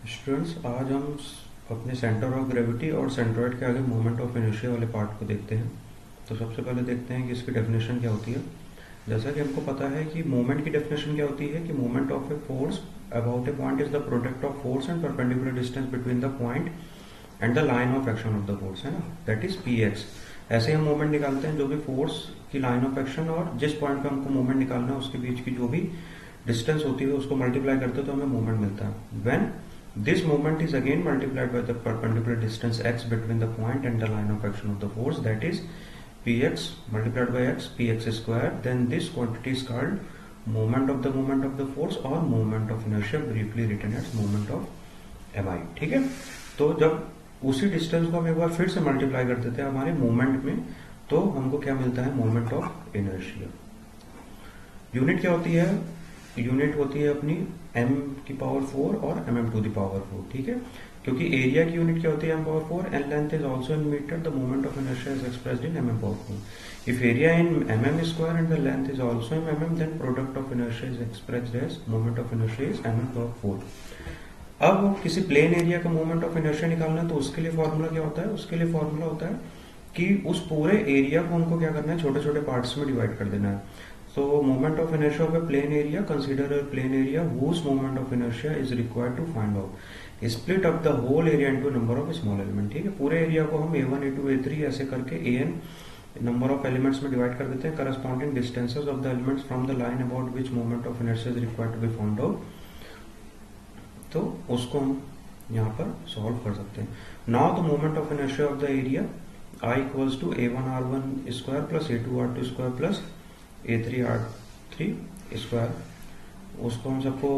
Students, आज हम अपने सेंटर ऑफ ग्रेविटी और सेंट्रॉइड के आगे मोमेंट ऑफ इनर्शिया वाले पार्ट को देखते हैं। तो सबसे पहले देखते हैं कि इसकी डेफिनेशन क्या होती है। जैसा कि हमको पता है कि मोमेंट की डेफिनेशन क्या होती है कि moment of a force about A point is the product of force and perpendicular distance between the point and the line of action of the force, है ना, दैट इज पी एक्स। ऐसे हम moment निकालते हैं जो भी force की line of action और जिस पॉइंट पे हमको मोमेंट निकालना है उसके बीच की जो भी डिस्टेंस होती है उसको मल्टीप्लाई करते हैं तो हमें मोमेंट मिलता है। When this moment is again multiplied by the perpendicular distance x between the point and the line of action of the force, that is px multiplied by x, px square, then this quantity is called moment of the force or moment of inertia, briefly written as moment of mi। ठीक है, तो जब उसी distance को हम एक बार फिर से मल्टीप्लाई कर देते हैं हमारे मोमेंट में तो हमको क्या मिलता है, मोमेंट ऑफ इनर्शिया। यूनिट क्या होती है, यूनिट होती है अपनी m की पावर 4 और mm टू द पावर 4। ठीक है, क्योंकि एरिया की यूनिट क्या होती है m power 4 and length is also in meter, the moment of inertia is expressed in mm power 4। If area in mm square and the length is also in mm, then product of inertia is expressed as moment of inertia is mm power 4। अब किसी plane area का moment of inertia निकालना है तो उसके लिए formula क्या होता है, उसके लिए फॉर्मूला होता है कि उस पूरे एरिया को हमको क्या करना है, छोटे छोटे पार्ट्स में डिवाइड कर देना है। So moment of inertia of a plane area, consider a plane area whose moment of inertia is required to find out. Split up the whole area into number of small element। ठीक है, पूरे area को हम a1 a2 a3 ऐसे करके an number of elements में divide कर देते हैं, corresponding distances of the elements from the line about which moment of inertia is required to be found out. तो उसको हम यहाँ पर सॉल्व कर सकते हैं। Now the moment of inertia of the area I equals to a1r1 square plus a2r2 square plus a3r3 square, उसको हम सबको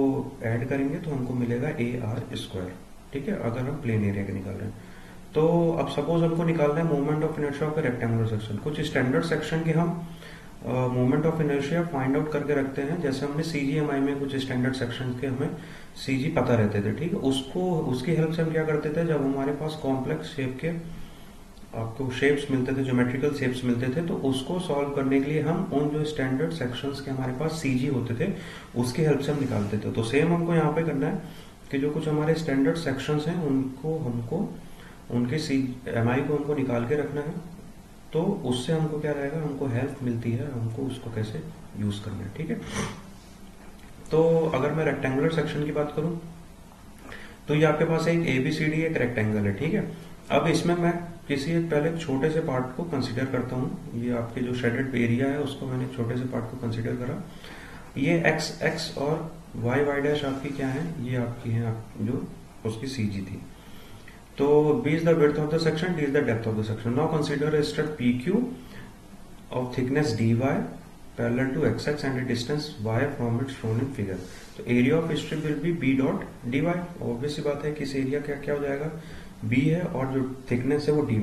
ऐड करेंगे तो हमको मिलेगा ar स्क्वायर। ठीक है, अगर हम प्लेन एरिया के निकाल रहे हैं तो अब सपोज हमको निकालना है moment of inertia of rectangular section. कुछ स्टैंडर्ड सेक्शन के हम moment of inertia find out करके रखते हैं, जैसे हमने CGMI में कुछ स्टैंडर्ड सेक्शन के हमें CG पता रहते थे। ठीक है, उसकी हेल्प से हम क्या करते थे, जब हमारे पास कॉम्प्लेक्स शेप के आपको शेप्स मिलते थे, ज्योमेट्रिकल शेप्स मिलते थे, तो उसको सॉल्व करने के लिए हम उन जो स्टैंडर्ड सेक्शंस के हमारे पास CG होते थे उसकी हेल्प से हम निकालते थे। तो सेम हमको यहाँ पे करना है कि जो कुछ हमारे स्टैंडर्ड सेक्शंस हैं उनको हमको उनके MI को हमको निकाल के रखना है, तो उससे हमको क्या रहेगा, हमको हेल्प मिलती है हमको उसको कैसे यूज करना है। ठीक है, तो अगर मैं रेक्टेंगुलर सेक्शन की बात करूं तो ये आपके पास एक ABCD एक रेक्टेंगल है। ठीक है, अब इसमें मैं किसी एक पहले छोटे से पार्ट को कंसीडर करता हूँ। ये आपके जो शेडेड एरिया है उसको मैंने छोटे से पार्ट को कंसीडर करा। ये x और y डैश आपकी क्या है, ये आपकी है जो उसकी CG थी। तो b is the width of the section, d is the depth of the section. Now consider a strip PQ of thickness dy parallel to xx and a distance y from it shown in figure. तो area of strip will be b dot dy। Obvious सी बात है कि इस area का क्या हो जाएगा, b है, और जो थिकनेस है वो dy।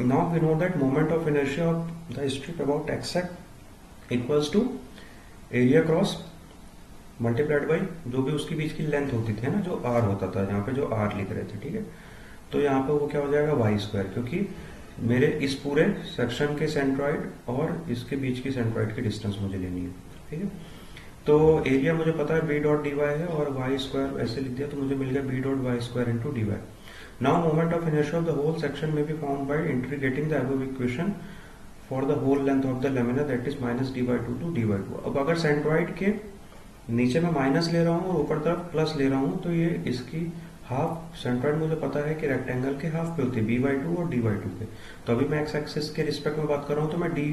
Now we know that moment of inertia of the strip about xx equals to area cross multiplied by जो भी उसके बीच की लेंथ होती थी ना, जो r होता था, यहाँ पे जो r लिख रहे थे। ठीक है, तो यहाँ पे वो क्या हो जाएगा y स्क्वायर, क्योंकि मेरे इस पूरे सेक्शन के सेंट्रॉइड और इसके बीच की सेंट्रॉइड की डिस्टेंस मुझे लेनी है। ठीक है, तो एरिया मुझे पता है b डॉट dy है और y स्क्वायर ऐसे लिख दिया तो मुझे मिल गया b dot y square into dy। Now moment of inertia of the whole section में be found by integrating the above equation for the whole length of the lamina, that is minus d/2 to d/2। अब अगर centroid के नीचे मैं minus ले रहा हूँ और ऊपर तरफ प्लस ले रहा हूँ तो ये इसकी हाफ, सेंट्रॉइड मुझे पता है कि रेक्टेंगल के हाफ पे होती है b/2 और d/2 पे। तो अभी मैं x एक्सिस के रिस्पेक्ट में बात कर रहा हूँ तो मैं d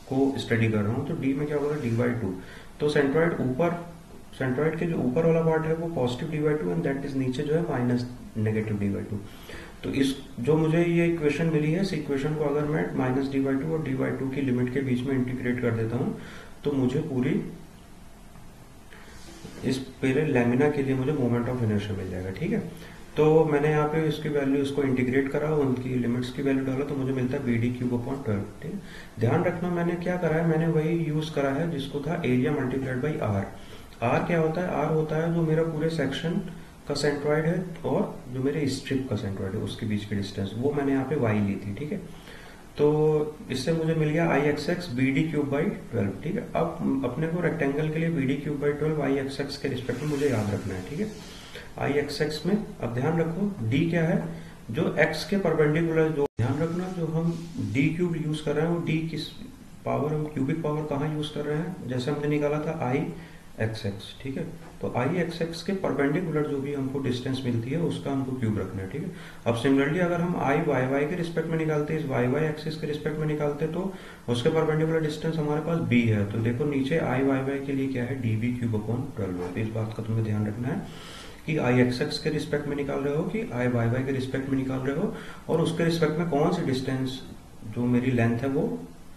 को स्टडी कर रहा हूँ, तो d में क्या होगा d/2। तो सेंट्रॉइड के जो ऊपर वाला पार्ट है वो positive d/2 and that is नीचे जो है माइनस नेगेटिव d/2। तो इस जो मुझे ये इक्वेशन मिली है, इस इक्वेशन को अगर मैं माइनस d/2 और d/2 की लिमिट के बीच में इंटीग्रेट कर देता हूँ तो मुझे पूरी इस पहले लेमिना के लिए मुझे मोमेंट ऑफ इनर्शिया मिल जाएगा। ठीक है, तो मैंने यहाँ पे इसकी वैल्यू इसको इंटीग्रेट करा, उनकी लिमिट्स की वैल्यू डाला तो मुझे मिलता है BD³/12। ठीक है, ध्यान रखना मैंने क्या करा है, मैंने वही यूज करा है जिसको था एरिया मल्टीप्लाइड बाई r। क्या होता है, r होता है जो मेरा पूरे सेक्शन का सेंट्रॉइड है और जो मेरे स्ट्रिप का सेंट्रॉइड है उसके बीच की डिस्टेंस, वो मैंने यहाँ पे y ली थी। ठीक है, तो इससे मुझे मिल गया IXX BD³/12। ठीक है, अब अपने को रेक्टेंगल के लिए BD³/12 IXX के रिस्पेक्ट में मुझे याद रखना है। ठीक है, आई एक्स एक्स में। अब ध्यान रखो डी क्या है, जो एक्स के परपेंडिकुलर, जो ध्यान रखना जो हम डी क्यूब यूज कर रहे हैं वो डी किस पावर, हम क्यूबिक पावर कहाँ यूज कर रहे हैं, जैसे हमने निकाला था आई एक्स एक्स, ठीक है। तो आई एक्स एक्स के परपेंडिकुलर जो भी हमको डिस्टेंस मिलती है उसका हमको क्यूब रखना है, ठीक है। अब सिमिलरली अगर हम आई वाई वाई के रिस्पेक्ट में निकालते, इस वाई वाई एक्सिस के रिस्पेक्ट में निकालते, तो उसके परपेंडिकुलर डिस्टेंस हमारे पास बी है। तो देखो नीचे आई वाई वाई के लिए क्या है, डी बी क्यूब अपॉन 12 है। तो इस बात का तुम्हें ध्यान रखना है कि आई एक्स एक्स के रिस्पेक्ट में निकाल रहे हो कि आई वाई वाई के रिस्पेक्ट में निकाल रहे हो, और उसके रिस्पेक्ट में कौन सी डिस्टेंस जो मेरी लेंथ है वो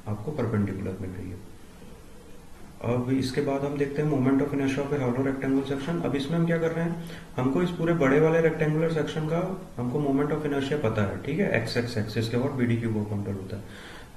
आपको परपेंडिकुलर मिल रही है। अब इसके बाद हम देखते हैं moment of inertia of A hollow rectangular section. अब इसमें हम क्या कर रहे हैं, हमको इस पूरे बड़े वाले रेक्टेंगुलर सेक्शन का हमको मोमेंट ऑफ इनर्शिया पता है, ठीक है, एक्स एक्स एक्सिस के बाद बी डी क्यूब काउंटर होता है।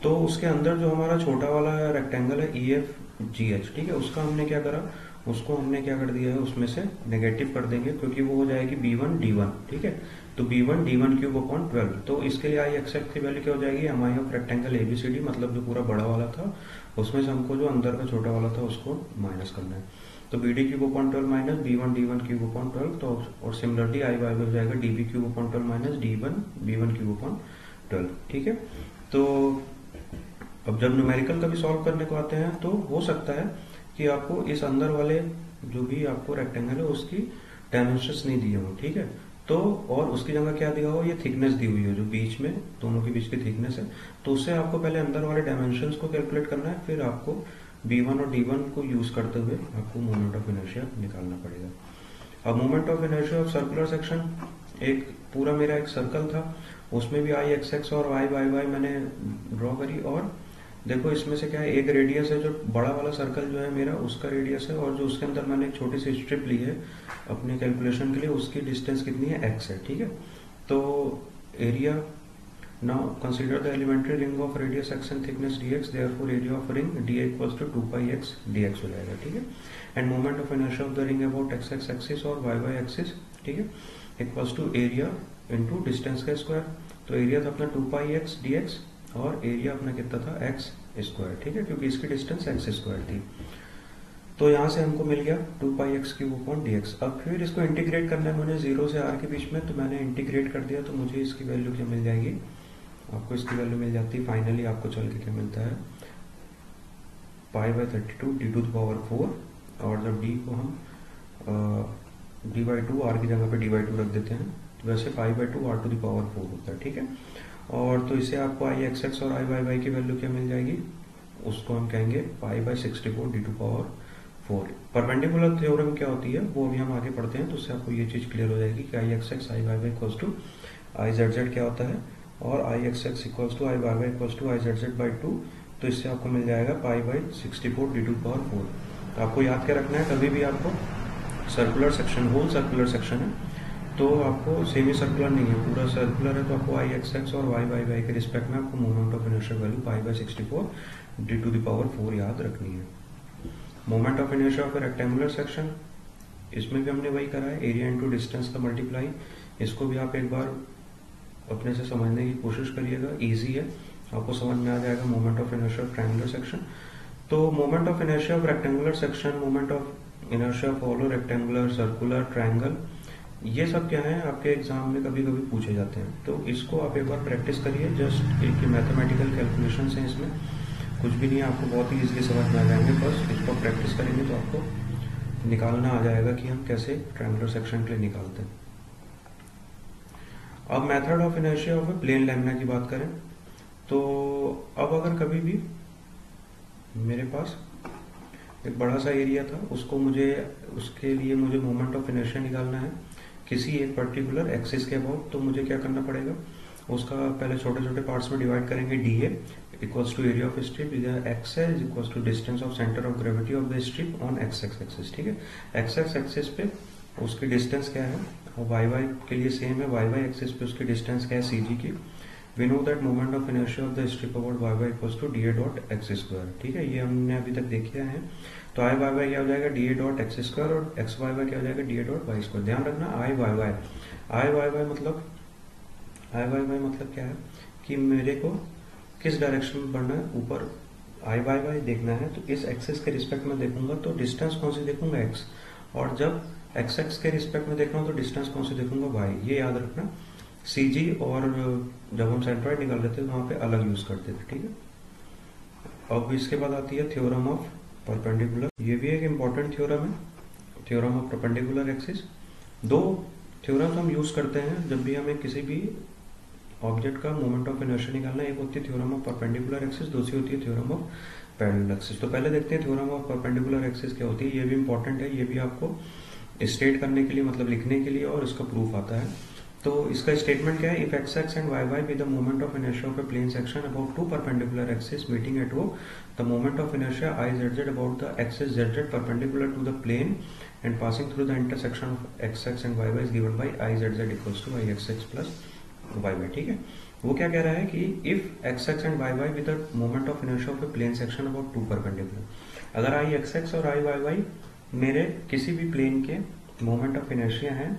तो उसके अंदर जो हमारा छोटा वाला रेक्टेंगल है ई एफ जी एच, ठीक है, उसका हमने क्या करा, उसको हमने क्या कर दिया है, उसमें से नेगेटिव कर देंगे क्योंकि वो हो जाएगी b1 d1, ठीक है। तो b1 d1 क्यूब अपॉन 12। तो इसके लिए आई एक्स एक्स की वैल्यू क्या हो जाएगी, M I of rectangle A B C D, मतलब जो पूरा बड़ा वाला था उसमें से हमको जो अंदर का छोटा वाला था उसको माइनस करना है। तो B D cube upon 12 minus b1 d1 cube upon 12। तो और सिमिलरली आई वाई हो जाएगा db cube upon 12 minus d1 b1 cube upon 12, ठीक है। तो अब जब न्यूमेरिकल का भी सॉल्व करने को आते हैं तो हो सकता है कि आपको इस अंदर वाले जो भी आपको रेक्टेंगल है उसकी डायमेंशंस नहीं दिए हो, ठीक है। तो और उसकी जगह क्या दिया हो, ये थिकनेस दी हुई है जो बीच में दोनों के बीच की थिकनेस है। तो उससे आपको पहले अंदर वाले डायमेंशंस को कैलकुलेट करना है, फिर आपको b1 और d1 को यूज करते हुए आपको मोमेंट ऑफ इनर्शिया निकालना पड़ेगा। अब moment of inertia of circular section, एक पूरा मेरा एक सर्कल था, उसमें भी आई एक्स एक्स और वाई वाई वाई मैंने ड्रॉ करी, और देखो इसमें से क्या है, एक रेडियस है जो बड़ा वाला सर्कल जो है मेरा उसका रेडियस है, और जो उसके अंदर मैंने एक छोटी सी स्ट्रिप ली है अपने कैलकुलेशन के लिए, उसकी डिस्टेंस कितनी है, एक्स है, ठीक है। तो area, now consider the elementary ring of radius X and thickness dx, therefore area of ring d equals to 2 pi x dx हो जाएगा, ठीक है। And moment of inertia of the ring about X X axis और Y Y axis, ठीक है, equals to area into distance का square. तो area था अपना 2 पाई x dx और एरिया अपना कितना था एक्स स्क्वायर, ठीक है, क्योंकि इसकी डिस्टेंस एक्स स्क्वायर थी। तो यहाँ से हमको मिल गया 2 पाई एक्स क्यूब अपॉन dx। अब फिर इसको इंटीग्रेट करना है मुझे 0 से r के बीच में, तो मैंने इंटीग्रेट कर दिया, तो मुझे इसकी वैल्यू क्या मिल जाएगी, आपको इसकी वैल्यू मिल जाती है फाइनली, आपको चल के क्या मिलता है, pi by 32 D to the power 4, और जब डी को हम डी बाई 2 आर की जगह पे डी बाई 2 रख देते हैं, तो वैसे pi by 2 R to the power 4 होता है, ठीक है। और तो इसे आपको आई एक्स एक्स और आई वाई वाई की वैल्यू क्या मिल जाएगी, उसको हम कहेंगे pi by 64 D to power 4। Perpendicular theorem क्या होती है वो भी हम आगे पढ़ते हैं, तो उससे आपको ये चीज क्लियर हो जाएगी कि I x x I Y Y equals to I Z z क्या होता है, और I x x equals to I Y Y equals to I Z z by 2। तो इससे आपको मिल जाएगा pi by 64 D to power 4। तो आपको याद क्या रखना है, कभी भी आपको circular section, whole circular section है तो आपको सेमी सर्कुलर नहीं है, पूरा सर्कुलर है, तो आपको आई एक्स एक्स और वाई वाई वाई के रिस्पेक्ट में आपको moment of inertia value pi by 64 D to the power 4 याद रखनी है। Moment of inertia of a rectangular section, इसमें भी हमने वही करा है, एरिया इंटू डिस्टेंस का मल्टीप्लाई। इसको भी आप एक बार अपने से समझने की कोशिश करिएगा, ईजी है, आपको समझ में आ जाएगा moment of inertia of triangular section. तो moment of inertia of rectangular section, moment of inertia of hollow rectangular, circular, triangle, ये सब क्या है आपके एग्जाम में कभी कभी पूछे जाते हैं, तो इसको आप एक बार प्रैक्टिस करिए। जस्ट एक मैथमेटिकल कैलकुलेशन है, इसमें कुछ भी नहीं है, आपको बहुत ही इजीली समझ में आ जाएंगे। बस इसको प्रैक्टिस करेंगे तो आपको निकालना आ जाएगा कि हम कैसे ट्रायंगुलर सेक्शन के लिए निकालते हैं। अब method of inertia of a plane lamina की बात करें, तो अब अगर कभी भी मेरे पास एक बड़ा सा एरिया था, उसके लिए मुझे मोमेंट ऑफ इनर्शिया निकालना है किसी एक पर्टिकुलर एक्सिस के अबाउट, तो मुझे क्या करना पड़ेगा, उसका पहले छोटे छोटे पार्ट्स में डिवाइड करेंगे। D A equals to area of strip, X है is equals to distance of centre of gravity of the strip on X X axis, ठीक है। एक्स एक्स एक्सिस पे उसकी डिस्टेंस क्या है, और वाई वाई के लिए सेम है, वाई वाई एक्सिस पे उसकी डिस्टेंस क्या है सी जी की। We know that moment of inertia of the strip about Y Y equals to D A dot X square, ठीक है, ये हमने अभी तक देखे हैं। तो आई वाई वाई क्या हो जाएगा, D A dot X square, और एक्स वाई वाई क्या हो जाएगा, D A dot Y square. ध्यान रखना I Y Y, I Y Y मतलब, आई वाई वाई मतलब क्या है कि मेरे को किस डायरेक्शन में बढ़ना है, ऊपर आई वाई वाई देखना है, तो इस एक्सिस के रिस्पेक्ट में देखूंगा तो डिस्टेंस कौन सी देखूंगा, एक्स। और जब एक्स एक्स के रिस्पेक्ट में देख रहा हूँ तो डिस्टेंस कौन सी देखूंगा, वाई, ये याद रखना। सी जी और जब हम सेंट्रॉइड निकाल रहे थे वहाँ पे अलग यूज करते थे, ठीक है। अब इसके बाद आती है थ्योरम ऑफ परपेंडिकुलर, ये भी एक इम्पॉर्टेंट थ्योरम है, थ्योरम ऑफ परपेंडिकुलर एक्सिस। दो थ्योरम्स हम यूज करते हैं जब भी हमें किसी भी ऑब्जेक्ट का मोमेंट ऑफ इनर्शिया निकालना है। एक होती है थ्योरम ऑफ परपेंडिकुलर एक्सिस, दूसरी होती है थ्योरम ऑफ पैरेलल एक्सिस। तो पहले देखते हैं थ्योरम ऑफ परपेंडिकुलर एक्सिस क्या होती है। ये भी इंपॉर्टेंट है, ये भी आपको स्टेट करने के लिए, मतलब लिखने के लिए, और इसका प्रूफ आता है। तो इसका स्टेटमेंट क्या है, if X X and Y Y with the moment of inertia of a plane section about two perpendicular axis meeting at O, the moment of inertia I Z Z about the axis Z Z perpendicular to the plane and passing through the intersection of X X and Y Y is given by I Z Z equals to I x X plus Y Y, ठीक है। वो क्या कह रहा है कि if X X and Y Y with the moment of inertia of a plane section about two perpendicular, अगर I x X और आई वाई वाई मेरे किसी भी प्लेन के मोमेंट ऑफ इनर्शिया है,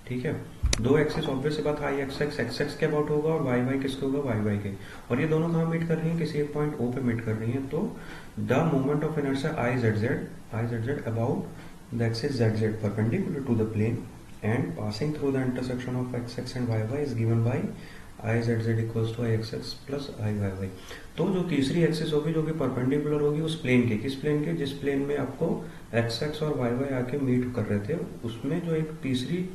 ठीक है। दो एक्सिस ऑब्वियस बात, आई एक्स एक्स के अबाउट होगा और वाई वाई किसके होगा, वाई वाई के, और ये दोनों कहाँ मीट कर रही हैं, किसी एक पॉइंट ओ पे मीट कर रही हैं। तो the moment of inertia I Z Z about the axis Z Z perpendicular to the plane and passing through the intersection of X X and Y Y is given by I Z Z equals to I x X plus I Y Y. तो जो तीसरी axis होगी जो कि perpendicular होगी उस plane के, किस प्लेन के, जिस प्लेन में आपको एक्स एक्स और वाई वाई आके मीट कर रहे थे, उसमें जो एक तीसरी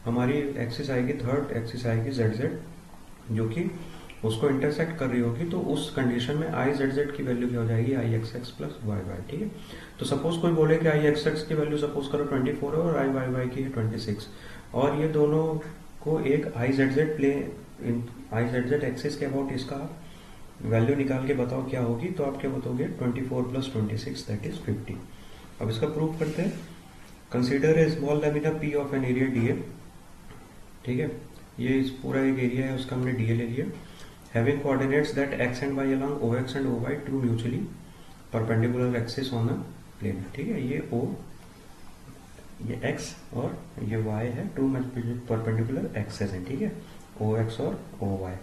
हमारी एक्सिस आएगी, थर्ड एक्सिस आएगी जेड जेड, जो कि उसको इंटरसेक्ट कर रही होगी। तो उस कंडीशन में आई जेड जेड की वैल्यू क्या हो जाएगी, I x X plus Y Y, ठीक है। तो सपोज कोई बोले कि आई एक्स एक्स की वैल्यू सपोज करो 24 है और आई वाई वाई की है 26, और ये दोनों को एक I Z Z plane, I Z Z axis के अबाउट इसका वैल्यू निकाल के बताओ क्या होगी, तो आप क्या बताओगे 24 प्लस 26 दैट इज 50। अब इसका प्रूफ करते हैं। Consider a small lamina P of an area D A, ठीक है। ये इस पूरा एक एरिया है, उसका हमने डीए ले लिया। Having coordinates that x and y along O x and O y two mutually perpendicular axis on a plane, ठीक है। ये ओ, ये एक्स और ये वाई है, टू परपेंडिकुलर एक्सेस है, ठीक है, ओ एक्स और O y.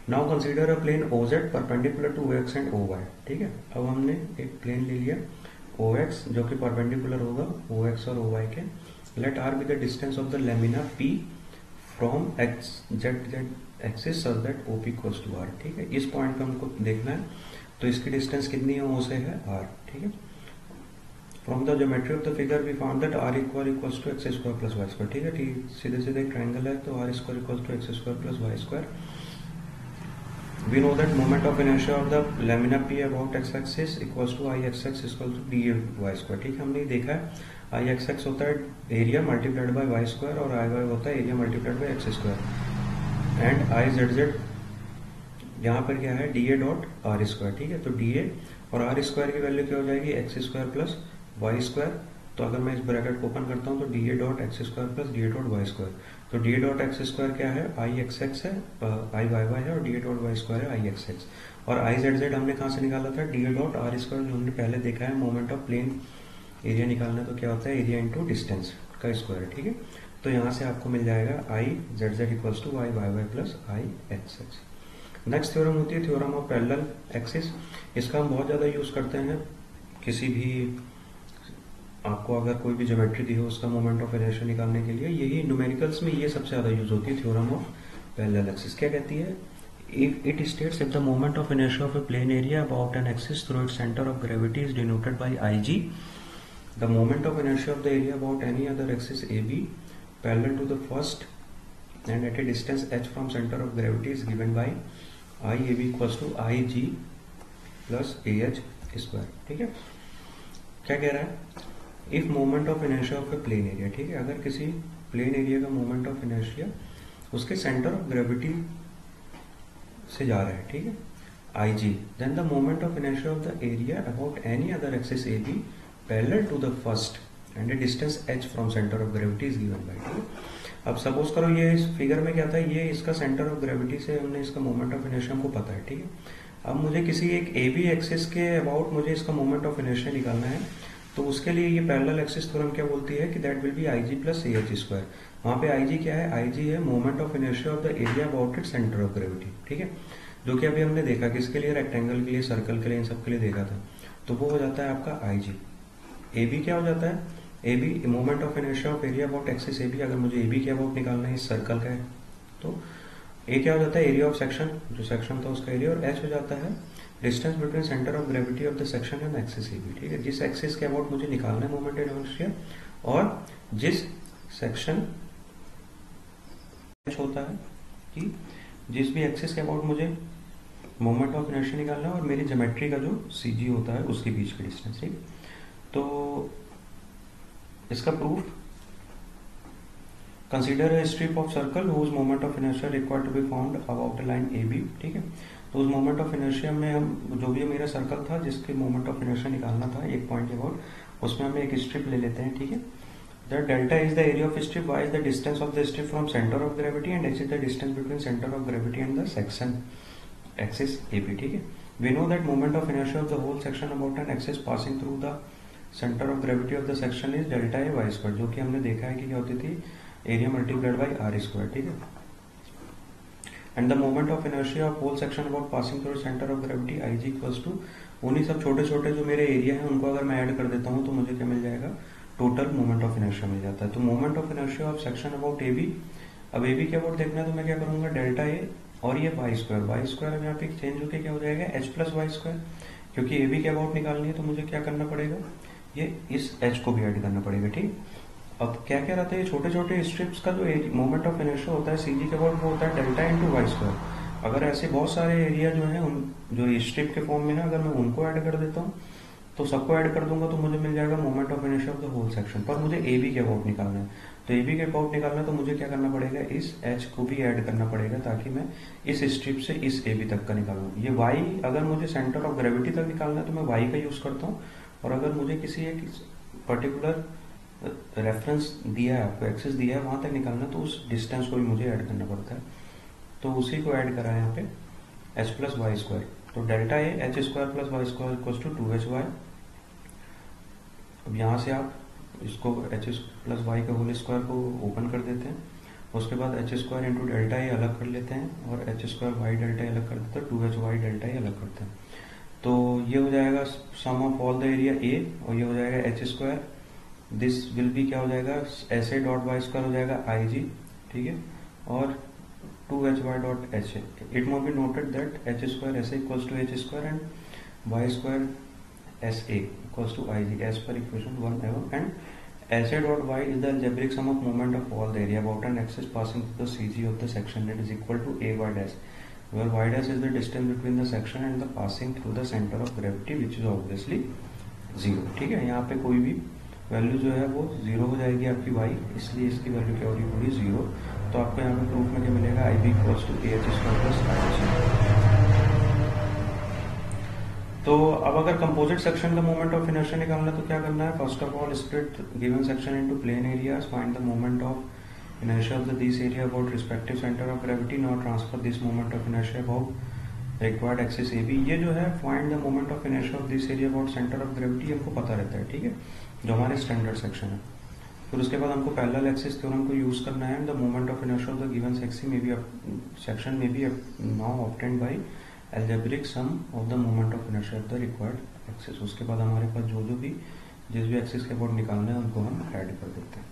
Now consider a plane O z perpendicular to O x and O y, ठीक है। अब हमने एक प्लेन ले लिया ओ एक्स जो कि परपेंडिकुलर होगा ओ एक्स और ओ वाई के। Let r be the distance of the lamina P from x z Z axis such that O P equals to r, ठीक है। इस पॉइंट पे हमको देखना है, तो इसकी डिस्टेंस कितनी है, ओ से है आर, ठीक है। From the geometry of the figure we found that r equals to x square plus y square, ठीक है। ठीक, सीधे सीधे एक ट्राइंगल है, तो r square equals to x square plus y square. We know that moment of inertia of the lamina P about x-axis equals to I(x(x) equals to dA square, ठीक है। हमने देखा है I(x(x) होता है area multiplied by y square और I y होता है area multiplied by x square, and I Z z यहाँ पर क्या है d A dot r square, ठीक है। तो डी ए और आर स्क्वायर की वैल्यू क्या हो जाएगी, x square plus y square. तो अगर मैं इस ब्रैकेट को ओपन करता हूँ तो D A dot X square plus D A dot Y square. तो D A dot X square क्या है, आई एक्स एक्स है, आई वाई वाई है, और d A dot Y square है आई एक्स एक्स। और आई जेड जेड हमने कहाँ से निकाला था, D A dot r square, जो हमने पहले देखा है मोमेंट ऑफ प्लेन एरिया निकालना, तो क्या होता है एरिया इंटू डिस्टेंस का स्क्वायर, ठीक है। तो यहाँ से आपको मिल जाएगा I Z Z equals to y Y y plus I x x. Next theorem होती है थ्योरम ऑफ पैरेलल एक्सिस। इसका हम बहुत ज़्यादा यूज़ करते हैं, किसी भी आपको अगर कोई भी ज्योमेट्री दी हो उसका मोमेंट ऑफ इनर्शिया निकालने के लिए, यही न्यूमेरिकल्स में ये सबसे ज़्यादा यूज होती है, थ्योरम ऑफ पैरेलल एक्सिस। क्या कहती है, it states if the moment of inertia of a plane area about an axis through its centre of gravity is denoted by I G, the moment of inertia of the area about any other axis A B parallel to the first and at a distance h from centre of gravity is given by I A B equals to I G plus A H square, ठीक है। क्या कह रहा है, if moment of inertia of a plane area, ठीक है, अगर किसी प्लेन एरिया का मोमेंट ऑफ इनर्शिया उसके सेंटर ऑफ ग्रेविटी से जा रहा है, ठीक है, I G, then the moment of inertia of the area about any other axis A B parallel to the first and a distance h from centre of gravity is given by, ठीक है। अब suppose करो ये इस figure में क्या था, ये इसका सेंटर ऑफ ग्रेविटी से हमने इसका मोमेंट ऑफ इनर्शिया हमको पता है, ठीक है। अब मुझे किसी एक ए बी एक्सिस के अबाउट मुझे इसका मोमेंट ऑफ इनर्शिया निकालना है, तो उसके लिए ये पैरेलल एक्सिस थ्योरम क्या बोलती है कि that will be I G plus A H square. वहाँ पे आई जी क्या है, आई जी है moment of inertia of the area about it centre of gravity, ठीक है, जो कि अभी हमने देखा किसके लिए, रेक्टेंगल के लिए, सर्कल के लिए, इन सब के लिए देखा था। तो वो हो जाता है आपका आई जी। ए बी क्या हो जाता है, A B moment of inertia of area about axis A B, अगर मुझे ए बी के अबाउट निकालना है इस सर्कल का है तो ए क्या हो जाता है एरिया ऑफ सेक्शन, जो सेक्शन था उसका एरिया, और एच हो जाता है distance between centre of gravity of the section and axis A B. ठीक है, जिस एक्सिस के अबाउट मुझे निकालना है मोमेंट ऑफ इनर्शिया और जिस सेक्शन एच होता है कि जिस भी एक्सिस के अबाउट मुझे मोमेंट ऑफ इनर्शिया निकालना है और मेरी ज्योमेट्री का जो सी जी होता है उसके बीच की डिस्टेंस। ठीक, तो इसका proof, consider a strip of circle whose moment of inertia required to be found about the line A B. ठीक है, तो उस मोमेंट ऑफ इनर्शिया में हम जो भी मेरा सर्कल था जिसके मोमेंट ऑफ इनर्शिया निकालना था एक पॉइंट के अबाउट, उसमें हम एक स्ट्रिप ले लेते हैं। ठीक है, the delta is the area of strip, y is the distance of the strip from centre of gravity and h is the distance between centre of gravity and the section axis A B. ठीक है, we know that moment of inertia of the whole section about an axis passing through the centre of gravity of the section is delta A y square, जो कि हमने देखा है कि क्या होती थी area multiplied by r square. ठीक है, and the moment of inertia of whole section about passing through centre of gravity I G equals to, उन्हीं सब छोटे छोटे जो मेरे एरिया है उनको अगर मैं ऐड कर देता हूँ तो मुझे क्या मिल जाएगा, टोटल मोमेंट ऑफ इनर्शिया मिल जाता है। तो moment of inertia of section about A B, अब ए बी के अबाउट देखना है तो मैं क्या करूंगा, डेल्टा ए और ये वाई स्क्वायर अब यहाँ पे चेंज होकर क्या हो जाएगा एच प्लस वाई स्क्वायर, क्योंकि ए बी के अबाउट निकालनी है तो मुझे क्या करना पड़ेगा, ये इस एच को भी ऐड करना पड़ेगा। ठीक, अब क्या क्या रहता है ये छोटे छोटे स्ट्रिप्स का जो मोमेंट ऑफ इनर्शिया होता है सीजी के अबाउट वो होता है डेल्टा इंटू वाई स्क्वायर। अगर ऐसे बहुत सारे एरिया जो है उन जो स्ट्रिप के फॉर्म में ना अगर मैं उनको ऐड कर देता हूँ तो सबको ऐड कर दूंगा तो मुझे मिल जाएगा moment of inertia of the whole section. पर मुझे ए बी के अबाउट निकालना है, तो ए बी के अबाउट निकालना है तो मुझे क्या करना पड़ेगा, इस एच को भी ऐड करना पड़ेगा ताकि मैं इस स्ट्रिप से इस ए बी तक का निकालूं। ये वाई अगर मुझे सेंटर ऑफ ग्रेविटी तक निकालना है तो मैं वाई का यूज करता हूँ, और अगर मुझे किसी एक पर्टिकुलर रेफरेंस दिया है, आपको एक्सेस दिया है वहां तक निकालना तो उस डिस्टेंस को भी मुझे ऐड करना पड़ता है, तो उसी को ऐड करा है यहाँ पे एच प्लस वाई स्क्वायर। तो delta A H square plus y square equals to 2hy। अब यहाँ से आप इसको एच प्लस वाई का होल स्क्वायर को ओपन कर देते हैं, उसके बाद h square into delta A अलग कर लेते हैं और h square y delta A अलग कर देते हैं, 2hy डेल्टा ए अलग करते हैं। तो ये हो जाएगा sum of all the area A और ये हो जाएगा H square, this will be क्या हो जाएगा S A dot Y square हो जाएगा आई जी। ठीक है, और 2hy dot H A. It must be noted that H square S A equals to H square and Y square S A equals to I G as per equation 1 एवं, and S A dot Y is the algebraic sum of moment of all the area about an axis passing through the CG of the section that is equal to a y dash, where y dash is the distance between the section and the passing through the center of gravity which is obviously 0। ठीक है, यहाँ पे कोई भी value जो है वो 0 हो जाएगी आपकी y, इसलिए इसकी वैल्यू क्या होगी पूरी 0। तो आपको यहाँ पे प्रूफ में क्या मिलेगा, I B equals to A H square plus I. तो अब अगर कंपोजिट सेक्शन का मोमेंट ऑफ इनर्शिया निकालना है तो क्या करना है, first of all split given section into plane areas, find the moment of inertia of this area about respective centre of gravity, now transfer this moment of inertia about required axis A B. ये जो है find the moment of inertia of this area about centre of gravity हमको पता रहता है। ठीक है, जो हमारे स्टैंडर्ड सेक्शन है। फिर उसके बाद हमको पैरेलल एक्सिस थ्योरम को यूज करना है, the moment of inertia of the given section में be now obtained by algebraic sum of the moment of inertia of the required axis। उसके बाद हमारे पास जो भी जिस भी एक्सिस के अबाउट निकालना है उनको हम ऐड कर देते हैं।